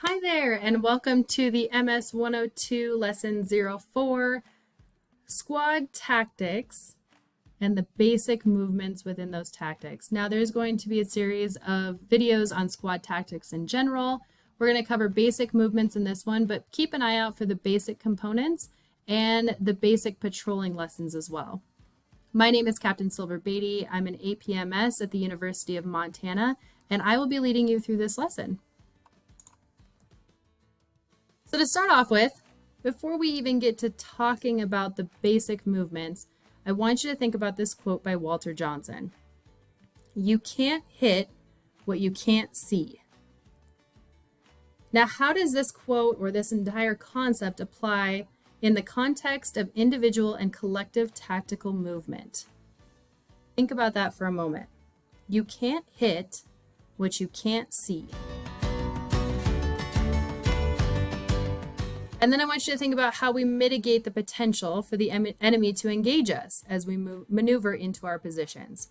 Hi there, and welcome to the MS102 Lesson 04, Squad Tactics and the basic movements within those tactics. Now, there's going to be a series of videos on squad tactics in general. We're going to cover basic movements in this one, but keep an eye out for the basic components and the basic patrolling lessons as well. My name is Captain Silver Beatty. I'm an APMS at the University of Montana, and I will be leading you through this lesson. So to start off with, before we even get to talking about the basic movements, I want you to think about this quote by Walter Johnson. You can't hit what you can't see. Now, how does this quote or this entire concept apply in the context of individual and collective tactical movement? Think about that for a moment. You can't hit what you can't see. And then I want you to think about how we mitigate the potential for the enemy to engage us as we maneuver into our positions.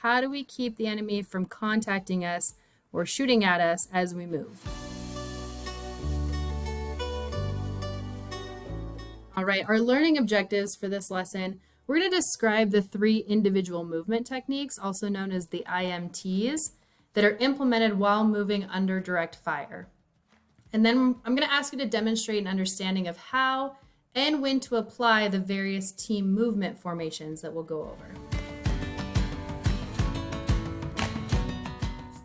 How do we keep the enemy from contacting us or shooting at us as we move? All right, our learning objectives for this lesson, we're going to describe the 3 individual movement techniques, also known as the IMTs, that are implemented while moving under direct fire. And then I'm going to ask you to demonstrate an understanding of how and when to apply the various team movement formations that we'll go over.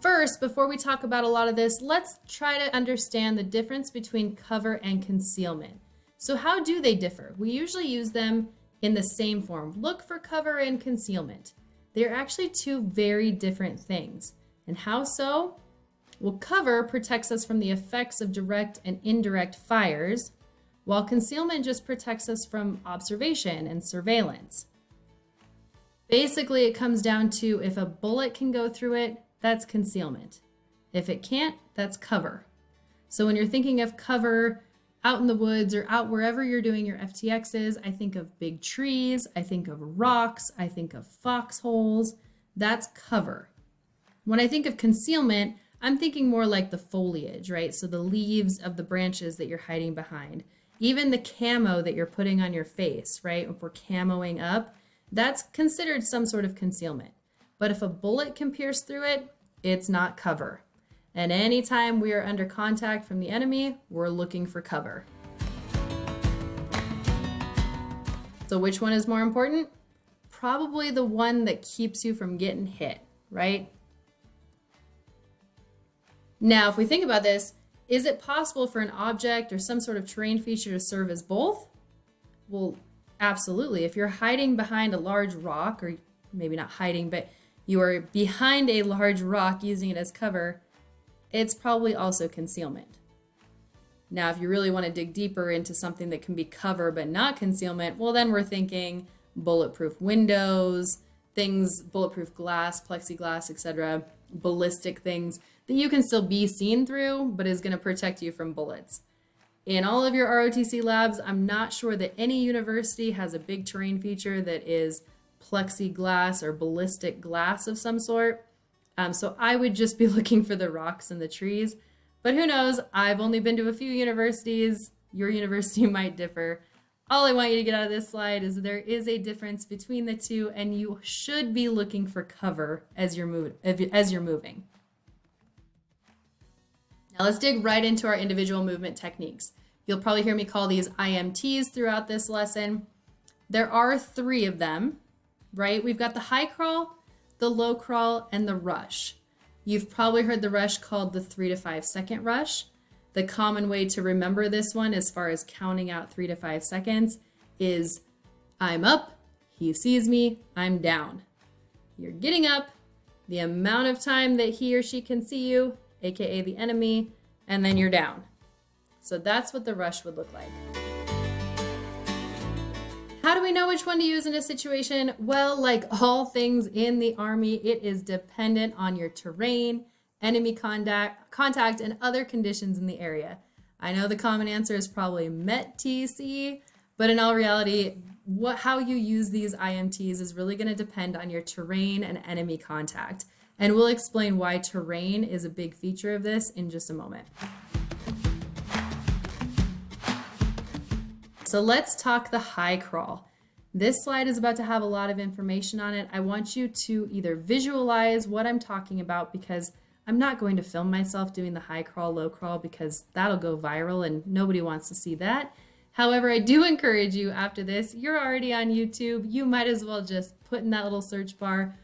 First, before we talk about a lot of this, let's try to understand the difference between cover and concealment. So how do they differ? We usually use them in the same form. Look for cover and concealment. They're actually 2 very different things. And how so? Well, cover protects us from the effects of direct and indirect fires, while concealment just protects us from observation and surveillance. Basically, it comes down to if a bullet can go through it, that's concealment. If it can't, that's cover. So when you're thinking of cover out in the woods or out wherever you're doing your FTXs, I think of big trees, I think of rocks, I think of foxholes. That's cover. When I think of concealment, I'm thinking more like the foliage, right? So the leaves of the branches that you're hiding behind. Even the camo that you're putting on your face, right? If we're camoing up, that's considered some sort of concealment. But if a bullet can pierce through it, it's not cover. And anytime we are under contact from the enemy, we're looking for cover. So which one is more important? Probably the one that keeps you from getting hit, right? Now, if we think about this, is it possible for an object or some sort of terrain feature to serve as both? Well, absolutely. If you're hiding behind a large rock, or maybe not hiding, but you are behind a large rock using it as cover, it's probably also concealment. Now, if you really want to dig deeper into something that can be cover but not concealment, well, then we're thinking bulletproof windows, things, bulletproof glass, plexiglass, etc., ballistic things that you can still be seen through, but is going to protect you from bullets. In all of your ROTC labs, I'm not sure that any university has a big terrain feature that is plexiglass or ballistic glass of some sort. So I would just be looking for the rocks and the trees. But who knows? I've only been to a few universities. Your university might differ. All I want you to get out of this slide is there is a difference between the 2, and you should be looking for cover as you're moving. Now let's dig right into our individual movement techniques. You'll probably hear me call these IMTs throughout this lesson. There are 3 of them, right? We've got the high crawl, the low crawl, and the rush. You've probably heard the rush called the 3 to 5 second rush. The common way to remember this one as far as counting out 3 to 5 seconds is I'm up, he sees me, I'm down. You're getting up, the amount of time that he or she can see you, aka the enemy, and then you're down. So that's what the rush would look like. How do we know which one to use in a situation? Well, like all things in the Army, it is dependent on your terrain, enemy contact, and other conditions in the area. I know the common answer is probably MET-TC, but in all reality, how you use these IMTs is really going to depend on your terrain and enemy contact. And we'll explain why terrain is a big feature of this in just a moment. So let's talk the high crawl. This slide is about to have a lot of information on it. I want you to either visualize what I'm talking about, because I'm not going to film myself doing the high crawl, low crawl, because that'll go viral and nobody wants to see that. However, I do encourage you after this, you're already on YouTube, you might as well just put in that little search bar,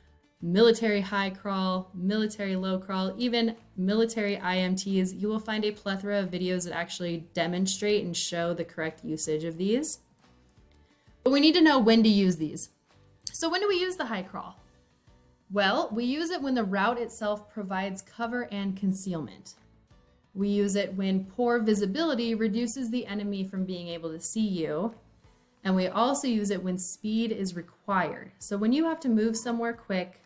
military high crawl, military low crawl, even military IMTs. You will find a plethora of videos that actually demonstrate and show the correct usage of these. But we need to know when to use these. So when do we use the high crawl? Well, we use it when the route itself provides cover and concealment. We use it when poor visibility reduces the enemy from being able to see you. And we also use it when speed is required. So when you have to move somewhere quick,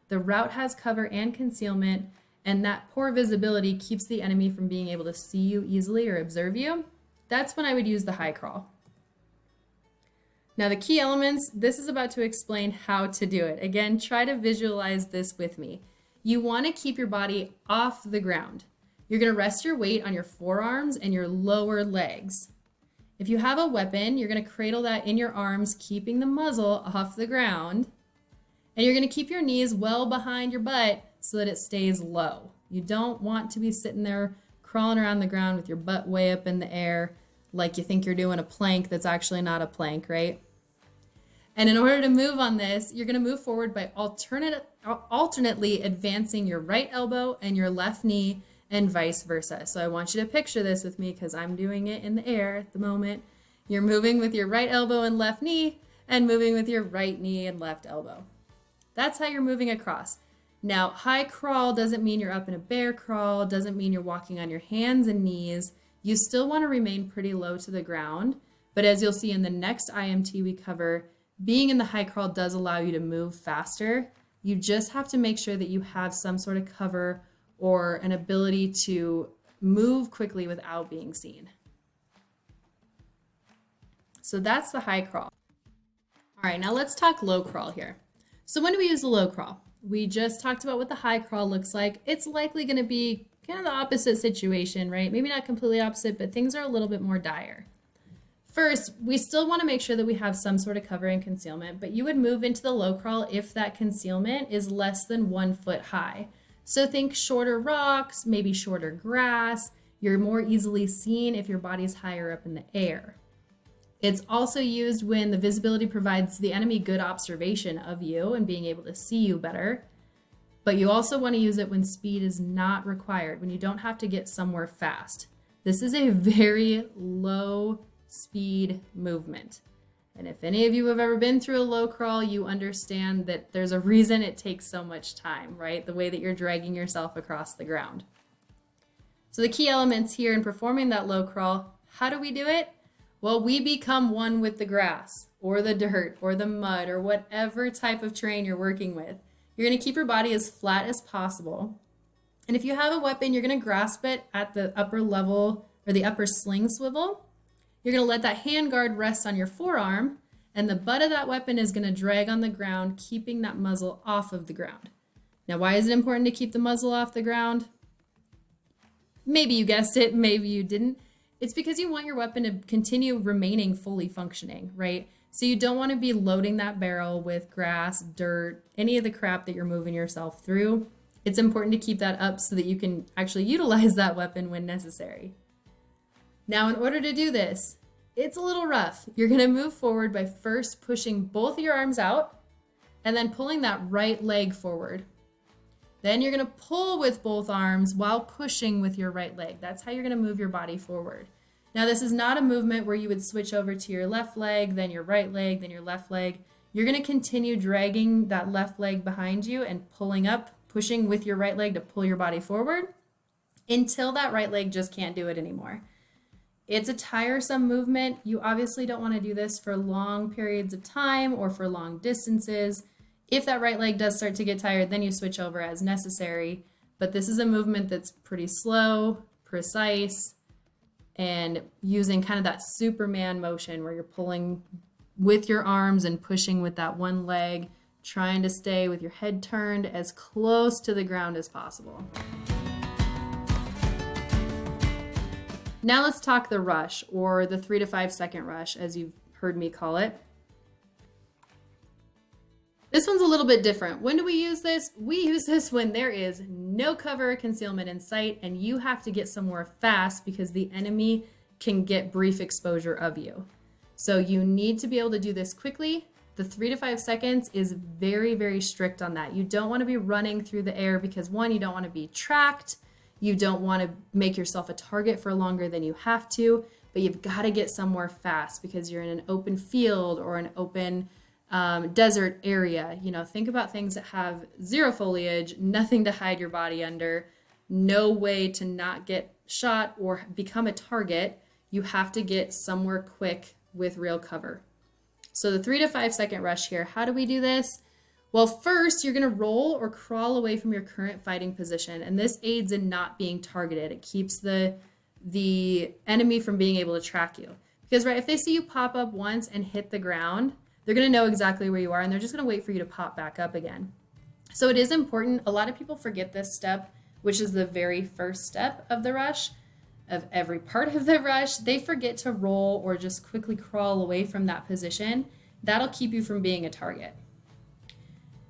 the route has cover and concealment, and that poor visibility keeps the enemy from being able to see you easily or observe you. That's when I would use the high crawl. Now the key elements, this is about to explain how to do it. Again, try to visualize this with me. You want to keep your body off the ground. You're going to rest your weight on your forearms and your lower legs. If you have a weapon, you're going to cradle that in your arms, keeping the muzzle off the ground. And you're going to keep your knees well behind your butt so that it stays low. You don't want to be sitting there crawling around the ground with your butt way up in the air like you think you're doing a plank that's actually not a plank, right? And in order to move on this, you're going to move forward by alternately advancing your right elbow and your left knee and vice versa. So I want you to picture this with me because I'm doing it in the air at the moment. You're moving with your right elbow and left knee and moving with your right knee and left elbow. That's how you're moving across. Now, high crawl doesn't mean you're up in a bear crawl, doesn't mean you're walking on your hands and knees. You still want to remain pretty low to the ground, but as you'll see in the next IMT we cover, being in the high crawl does allow you to move faster. You just have to make sure that you have some sort of cover or an ability to move quickly without being seen. So that's the high crawl. All right, now let's talk low crawl here. So when do we use the low crawl? We just talked about what the high crawl looks like. It's likely going to be kind of the opposite situation, right? Maybe not completely opposite, but things are a little bit more dire. First, we still want to make sure that we have some sort of cover and concealment, but you would move into the low crawl if that concealment is less than 1 foot high. So think shorter rocks, maybe shorter grass. You're more easily seen if your body's higher up in the air. It's also used when the visibility provides the enemy good observation of you and being able to see you better. But you also want to use it when speed is not required, when you don't have to get somewhere fast. This is a very low speed movement. And if any of you have ever been through a low crawl, you understand that there's a reason it takes so much time, right? The way that you're dragging yourself across the ground. So the key elements here in performing that low crawl, how do we do it? Well, we become one with the grass or the dirt or the mud or whatever type of terrain you're working with. You're going to keep your body as flat as possible. And if you have a weapon, you're going to grasp it at the upper level or the upper sling swivel. You're going to let that handguard rest on your forearm, and the butt of that weapon is going to drag on the ground, keeping that muzzle off of the ground. Now, why is it important to keep the muzzle off the ground? Maybe you guessed it, maybe you didn't. It's because you want your weapon to continue remaining fully functioning, right? So you don't want to be loading that barrel with grass, dirt, any of the crap that you're moving yourself through. It's important to keep that up so that you can actually utilize that weapon when necessary. Now, in order to do this, it's a little rough. You're going to move forward by first pushing both of your arms out and then pulling that right leg forward. Then you're going to pull with both arms while pushing with your right leg. That's how you're going to move your body forward. Now, this is not a movement where you would switch over to your left leg, then your right leg, then your left leg. You're going to continue dragging that left leg behind you and pulling up, pushing with your right leg to pull your body forward until that right leg just can't do it anymore. It's a tiresome movement. You obviously don't want to do this for long periods of time or for long distances. If that right leg does start to get tired, then you switch over as necessary. But this is a movement that's pretty slow, precise, and using kind of that Superman motion where you're pulling with your arms and pushing with that one leg, trying to stay with your head turned as close to the ground as possible. Now let's talk the rush, or the 3 to 5 second rush, as you've heard me call it. This one's a little bit different. When do we use this? We use this when there is no cover or concealment in sight and you have to get somewhere fast because the enemy can get brief exposure of you. So you need to be able to do this quickly. The 3 to 5 seconds is very, very strict on that. You don't want to be running through the air because, one, you don't want to be tracked. You don't want to make yourself a target for longer than you have to, but you've got to get somewhere fast because you're in an open field or an open desert area. You know, think about things that have zero foliage, nothing to hide your body under, no way to not get shot or become a target. You have to get somewhere quick with real cover. So the 3 to 5 second rush here, how do we do this? Well, first, you're going to roll or crawl away from your current fighting position, and this aids in not being targeted. It keeps the enemy from being able to track you. Because, right, if they see you pop up once and hit the ground, they're going to know exactly where you are, and they're just going to wait for you to pop back up again. So it is important. A lot of people forget this step, which is the very first step of the rush, of every part of the rush. They forget to roll or just quickly crawl away from that position. That'll keep you from being a target.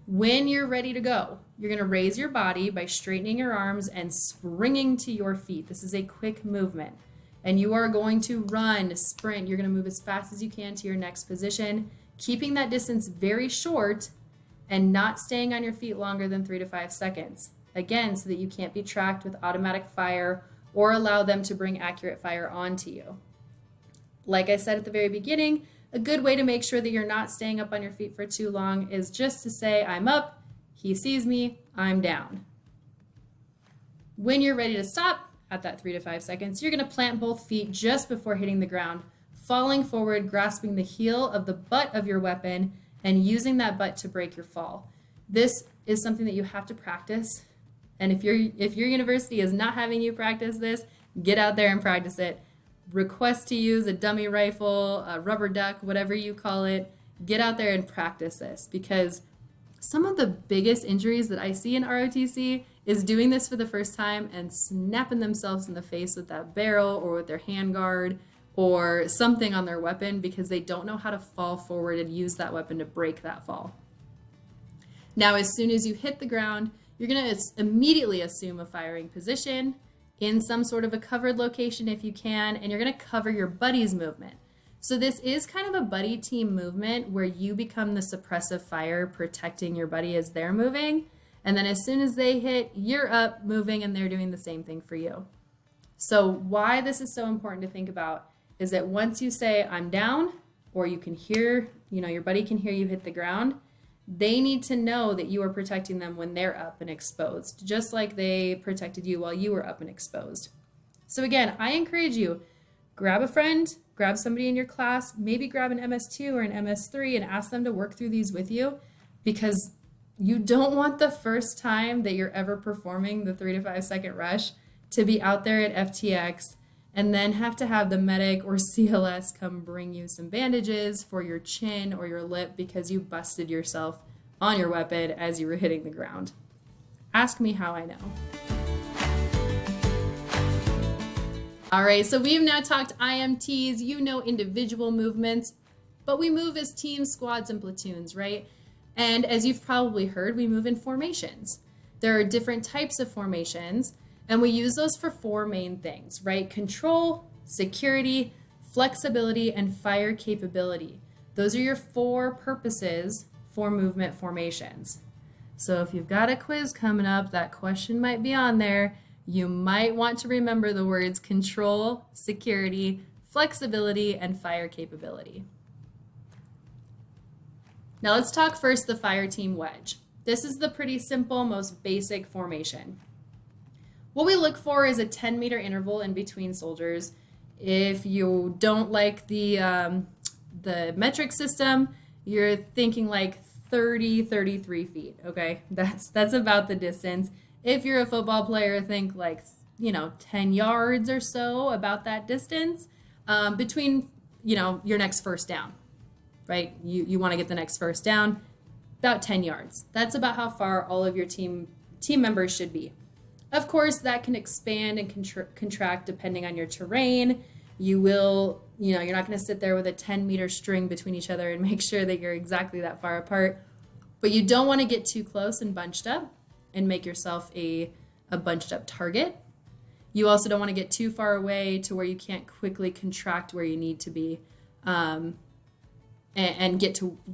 When you're ready to go, you're going to raise your body by straightening your arms and springing to your feet. This is a quick movement. And you are going to run, sprint. You're going to move as fast as you can to your next position, keeping that distance very short and not staying on your feet longer than 3 to 5 seconds. Again, so that you can't be tracked with automatic fire or allow them to bring accurate fire onto you. Like I said at the very beginning, a good way to make sure that you're not staying up on your feet for too long is just to say, I'm up, he sees me, I'm down. When you're ready to stop at that 3 to 5 seconds, you're going to plant both feet just before hitting the ground, falling forward, grasping the heel of the butt of your weapon and using that butt to break your fall. This is something that you have to practice. And if your university is not having you practice this, get out there and practice it. Request to use a dummy rifle, a rubber duck, whatever you call it. Get out there and practice this, because some of the biggest injuries that I see in ROTC is doing this for the first time and snapping themselves in the face with that barrel or with their handguard or something on their weapon because they don't know how to fall forward and use that weapon to break that fall. Now, as soon as you hit the ground, you're going to immediately assume a firing position in some sort of a covered location if you can, and you're going to cover your buddy's movement. So this is kind of a buddy team movement where you become the suppressive fire protecting your buddy as they're moving, and then as soon as they hit, you're up moving and they're doing the same thing for you. So why this is so important to think about is that once you say I'm down, or you can hear, your buddy can hear you hit the ground, they need to know that you are protecting them when they're up and exposed, just like they protected you while you were up and exposed. So again, I encourage you, grab a friend, grab somebody in your class, maybe grab an MS2 or an MS3 and ask them to work through these with you, because you don't want the first time that you're ever performing the 3 to 5 second rush to be out there at FTX and then have to have the medic or CLS come bring you some bandages for your chin or your lip because you busted yourself on your weapon as you were hitting the ground. Ask me how I know. All right, so we've now talked IMTs, individual movements, but we move as teams, squads, and platoons, right? And as you've probably heard, we move in formations. There are different types of formations, and we use those for 4 main things, right? Control, security, flexibility, and fire capability. Those are your 4 purposes for movement formations. So if you've got a quiz coming up, that question might be on there. You might want to remember the words control, security, flexibility, and fire capability. Now let's talk first the fire team wedge. This is the pretty simple, most basic formation. What we look for is a 10-meter interval in between soldiers. If you don't like the metric system, you're thinking like 33 feet, okay? That's about the distance. If you're a football player, think like, 10 yards or so, about that distance between, your next first down, right? You want to get the next first down, about 10 yards. That's about how far all of your team members should be. Of course, that can expand and contract depending on your terrain. You will, you're not going to sit there with a 10-meter string between each other and make sure that you're exactly that far apart. But you don't want to get too close and bunched up and make yourself a bunched up target. You also don't want to get too far away to where you can't quickly contract where you need to be, and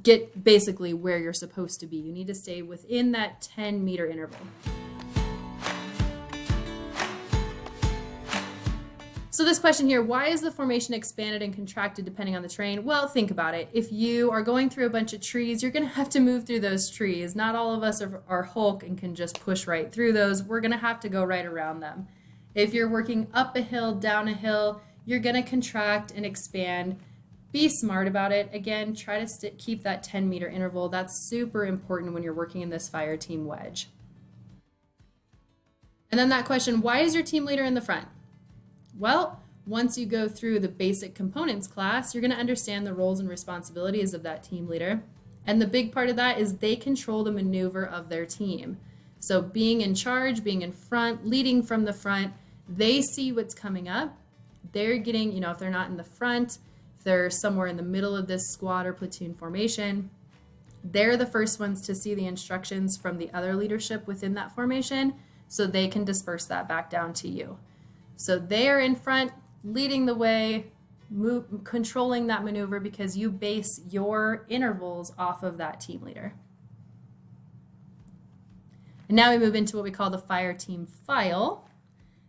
get basically where you're supposed to be. You need to stay within that 10-meter interval. So this question here, why is the formation expanded and contracted depending on the terrain? Well, think about it. If you are going through a bunch of trees, you're going to have to move through those trees. Not all of us are Hulk and can just push right through those. We're going to have to go right around them. If you're working up a hill, down a hill, you're going to contract and expand. Be smart about it. Again, try to keep that 10-meter interval. That's super important when you're working in this fire team wedge. And then that question, why is your team leader in the front? Well, once you go through the basic components class, you're going to understand the roles and responsibilities of that team leader. And the big part of that is they control the maneuver of their team. So being in charge, being in front, leading from the front, they see what's coming up. They're getting, if they're not in the front, if they're somewhere in the middle of this squad or platoon formation, they're the first ones to see the instructions from the other leadership within that formation, so they can disperse that back down to you. So they are in front, leading the way, controlling that maneuver because you base your intervals off of that team leader. And now we move into what we call the fire team file.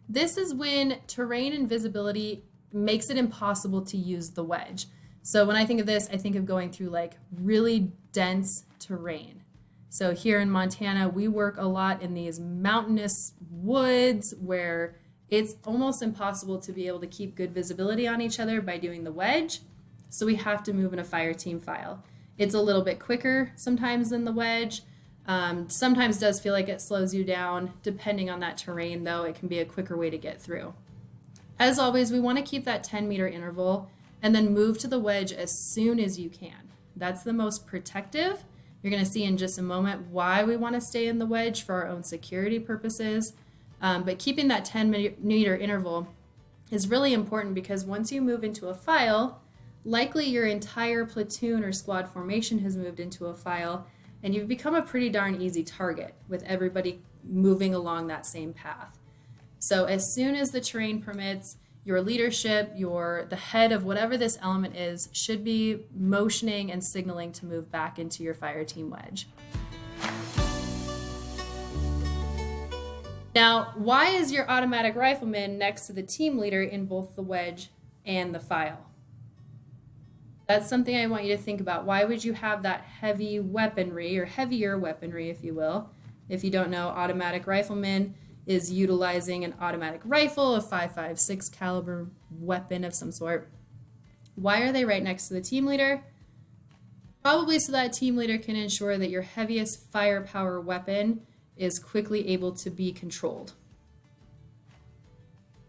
This is when terrain and visibility makes it impossible to use the wedge. So when I think of this, I think of going through like really dense terrain. So here in Montana, we work a lot in these mountainous woods where it's almost impossible to be able to keep good visibility on each other by doing the wedge. So we have to move in a fire team file. It's a little bit quicker sometimes than the wedge. Sometimes does feel like it slows you down. Depending on that terrain, though, it can be a quicker way to get through. As always, we want to keep that 10-meter interval and then move to the wedge as soon as you can. That's the most protective. You're going to see in just a moment why we want to stay in the wedge for our own security purposes. But keeping that 10-meter interval is really important because once you move into a file, likely your entire platoon or squad formation has moved into a file, and you've become a pretty darn easy target with everybody moving along that same path. So as soon as the terrain permits, your leadership, the head of whatever this element is, should be motioning and signaling to move back into your fire team wedge. Now, why is your automatic rifleman next to the team leader in both the wedge and the file? That's something I want you to think about. Why would you have that heavy weaponry, or heavier weaponry, if you will? If you don't know, automatic rifleman is utilizing an automatic rifle, a .556 caliber weapon of some sort. Why are they right next to the team leader? Probably so that team leader can ensure that your heaviest firepower weapon is quickly able to be controlled.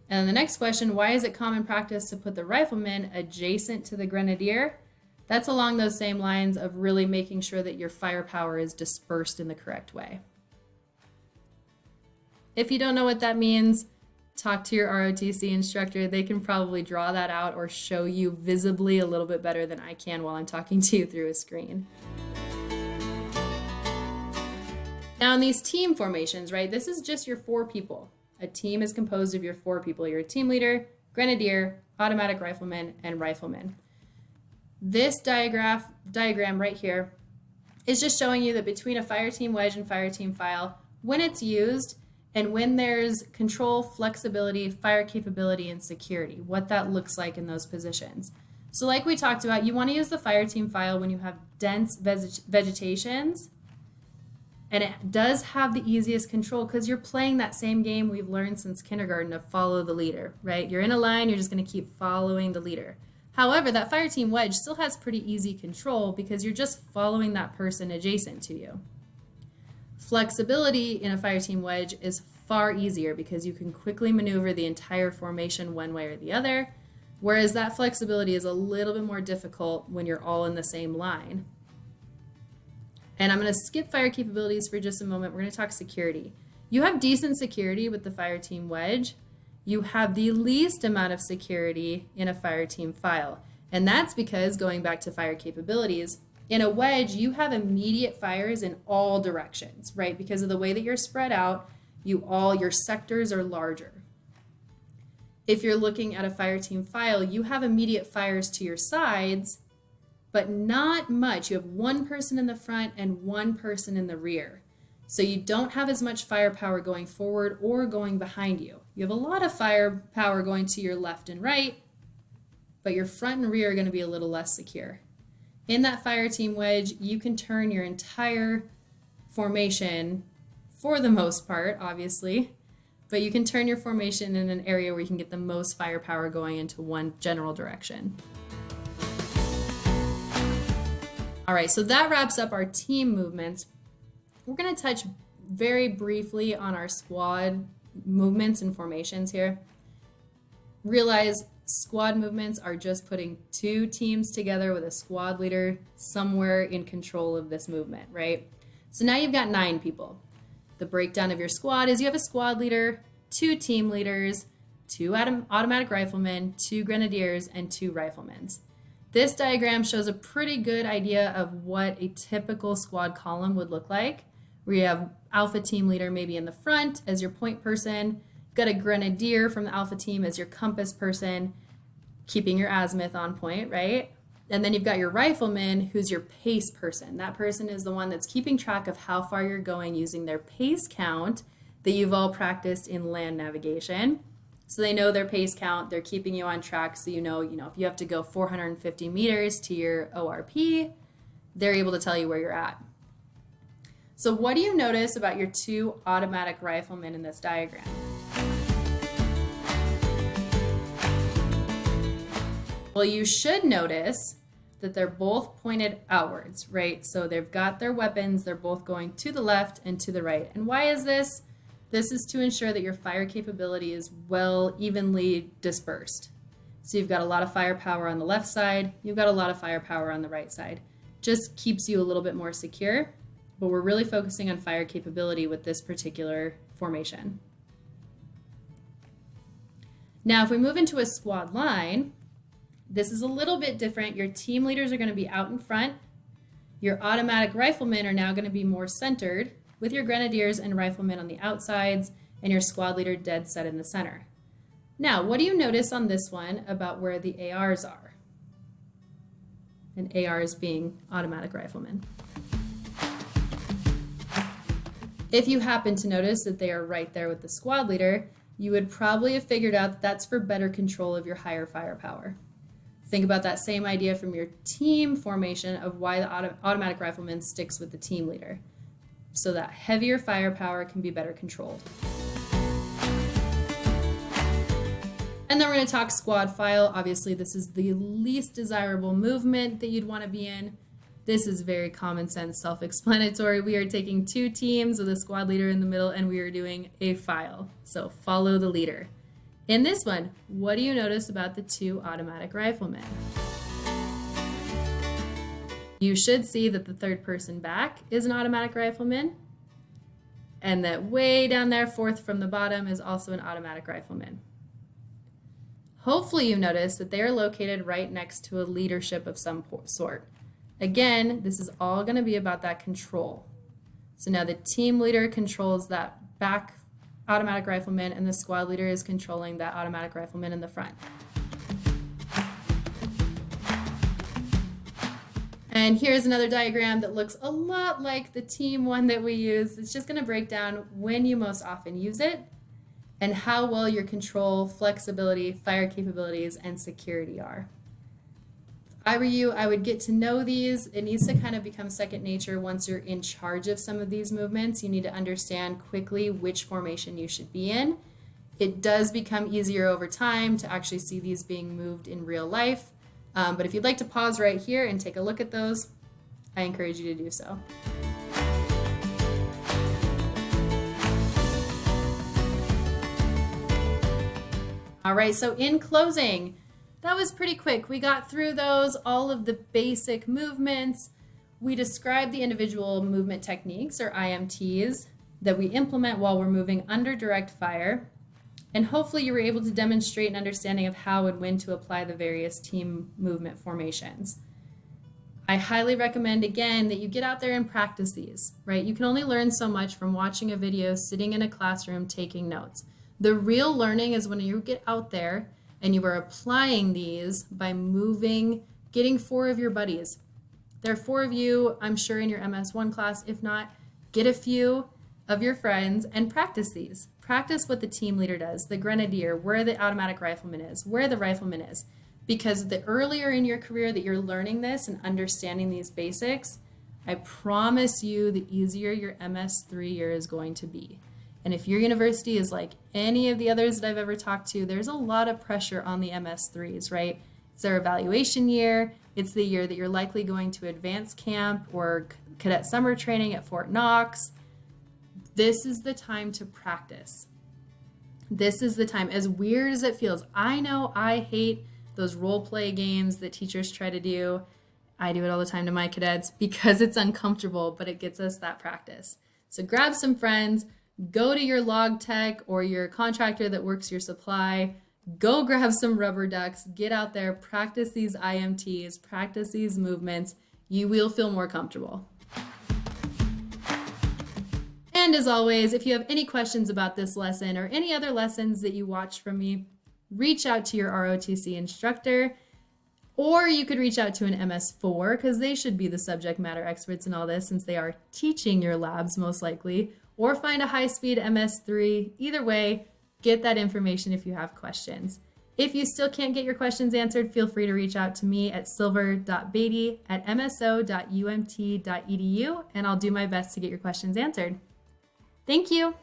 And then the next question, why is it common practice to put the rifleman adjacent to the grenadier? That's along those same lines of really making sure that your firepower is dispersed in the correct way. If you don't know what that means, talk to your ROTC instructor. They can probably draw that out or show you visibly a little bit better than I can while I'm talking to you through a screen. Now in these team formations, right, this is just your 4 people. A team is composed of your 4 people. Your team leader, grenadier, automatic rifleman, and rifleman. This diagram right here is just showing you that between a fire team wedge and fire team file, when it's used and when there's control, flexibility, fire capability, and security, what that looks like in those positions. So like we talked about, you want to use the fire team file when you have dense vegetations. And it does have the easiest control because you're playing that same game we've learned since kindergarten of follow the leader, right? You're in a line, you're just going to keep following the leader. However, that fire team wedge still has pretty easy control because you're just following that person adjacent to you. Flexibility in a fire team wedge is far easier because you can quickly maneuver the entire formation one way or the other, whereas that flexibility is a little bit more difficult when you're all in the same line. And I'm going to skip fire capabilities for just a moment. We're going to talk security. You have decent security with the fire team wedge. You have the least amount of security in a fire team file. And that's because, going back to fire capabilities, in a wedge, you have immediate fires in all directions, right? Because of the way that you're spread out, your sectors are larger. If you're looking at a fire team file, you have immediate fires to your sides, but not much. You have one person in the front and one person in the rear. So you don't have as much firepower going forward or going behind you. You have a lot of firepower going to your left and right, but your front and rear are going to be a little less secure. In that fire team wedge, you can turn your entire formation, for the most part, obviously, but you can turn your formation in an area where you can get the most firepower going into one general direction. All right, so that wraps up our team movements. We're going to touch very briefly on our squad movements and formations here. Realize squad movements are just putting two teams together with a squad leader somewhere in control of this movement, right? So now you've got 9 people. The breakdown of your squad is you have a squad leader, 2 team leaders, 2 automatic riflemen, 2 grenadiers, and 2 riflemen. This diagram shows a pretty good idea of what a typical squad column would look like, where you have alpha team leader maybe in the front as your point person, you've got a grenadier from the alpha team as your compass person, keeping your azimuth on point, right? And then you've got your rifleman, who's your pace person. That person is the one that's keeping track of how far you're going using their pace count that you've all practiced in land navigation. So they know their pace count, they're keeping you on track, so you know, if you have to go 450 meters to your ORP, they're able to tell you where you're at. So what do you notice about your 2 automatic riflemen in this diagram? Well, you should notice that they're both pointed outwards, right? So they've got their weapons, they're both going to the left and to the right. And why is this? This is to ensure that your fire capability is well evenly dispersed. So you've got a lot of firepower on the left side, you've got a lot of firepower on the right side. Just keeps you a little bit more secure, but we're really focusing on fire capability with this particular formation. Now, if we move into a squad line, this is a little bit different. Your team leaders are going to be out in front. Your automatic riflemen are now going to be more centered, with your grenadiers and riflemen on the outsides and your squad leader dead set in the center. Now, what do you notice on this one about where the ARs are? And ARs being automatic riflemen. If you happen to notice that they are right there with the squad leader, you would probably have figured out that that's for better control of your higher firepower. Think about that same idea from your team formation of why the automatic rifleman sticks with the team leader, so that heavier firepower can be better controlled. And then we're going to talk squad file. Obviously, this is the least desirable movement that you'd want to be in. This is very common sense, self-explanatory. We are taking 2 teams with a squad leader in the middle, and we are doing a file. So follow the leader. In this one, what do you notice about the 2 automatic riflemen? You should see that the third person back is an automatic rifleman, and that way down there, 4th from the bottom, is also an automatic rifleman. Hopefully you notice that they are located right next to a leadership of some sort. Again, this is all going to be about that control. So now the team leader controls that back automatic rifleman, and the squad leader is controlling that automatic rifleman in the front. And here's another diagram that looks a lot like the team one that we use. It's just going to break down when you most often use it and how well your control, flexibility, fire capabilities, and security are. If I were you, I would get to know these. It needs to kind of become second nature once you're in charge of some of these movements. You need to understand quickly which formation you should be in. It does become easier over time to actually see these being moved in real life. But if you'd like to pause right here and take a look at those, I encourage you to do so. All right, so in closing, that was pretty quick. We got through those, all of the basic movements. We described the individual movement techniques, or IMTs. that we implement while we're moving under direct fire. And hopefully you were able to demonstrate an understanding of how and when to apply the various team movement formations. I highly recommend, again, that you get out there and practice these, right? You can only learn so much from watching a video, sitting in a classroom, taking notes. The real learning is when you get out there and you are applying these by moving, getting 4 of your buddies. There are 4 of you, I'm sure, in your MS1 class. If not, get a few of your friends and practice these. Practice what the team leader does, the grenadier, where the automatic rifleman is, where the rifleman is. Because the earlier in your career that you're learning this and understanding these basics, I promise you the easier your MS3 year is going to be. And if your university is like any of the others that I've ever talked to, there's a lot of pressure on the MS3s, right? It's their evaluation year. It's the year that you're likely going to advanced camp or cadet summer training at Fort Knox. This is the time to practice. This is the time, as weird as it feels. I know I hate those role play games that teachers try to do. I do it all the time to my cadets because it's uncomfortable, but it gets us that practice. So grab some friends, go to your log tech or your contractor that works your supply, go grab some rubber ducks, get out there, practice these IMTs, practice these movements. You will feel more comfortable. And as always, if you have any questions about this lesson or any other lessons that you watched from me, reach out to your ROTC instructor, or you could reach out to an MS4 because they should be the subject matter experts in all this since they are teaching your labs most likely, or find a high-speed MS3. Either way, get that information if you have questions. If you still can't get your questions answered, feel free to reach out to me at silver.beatty@mso.umt.edu, and I'll do my best to get your questions answered. Thank you.